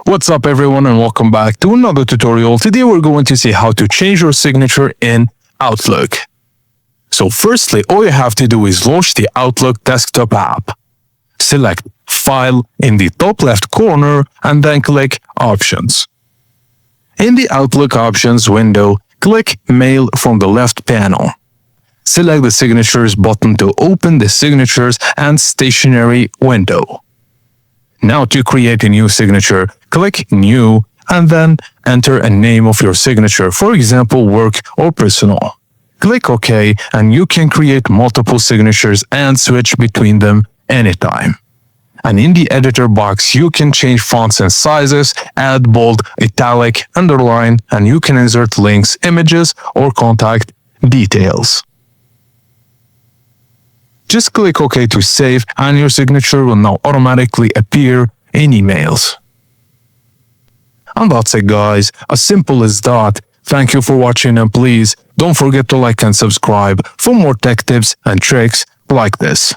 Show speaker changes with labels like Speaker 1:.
Speaker 1: What's up everyone and welcome back to another tutorial. Today we're going to see how to change your signature in Outlook. So firstly, all you have to do is launch the Outlook desktop app. Select File in the top left corner and then click Options. In the Outlook Options window, click Mail from the left panel. Select the Signatures button to open the Signatures and Stationery window. Now to create a new signature, click New and then enter a name of your signature, for example work or personal. Click OK and you can create multiple signatures and switch between them anytime. And in the editor box, you can change fonts and sizes, add bold, italic, underline, and you can insert links, images, or contact details. Just click OK to save and your signature will now automatically appear in emails. And that's it guys, as simple as that. Thank you for watching and please don't forget to like and subscribe for more tech tips and tricks like this.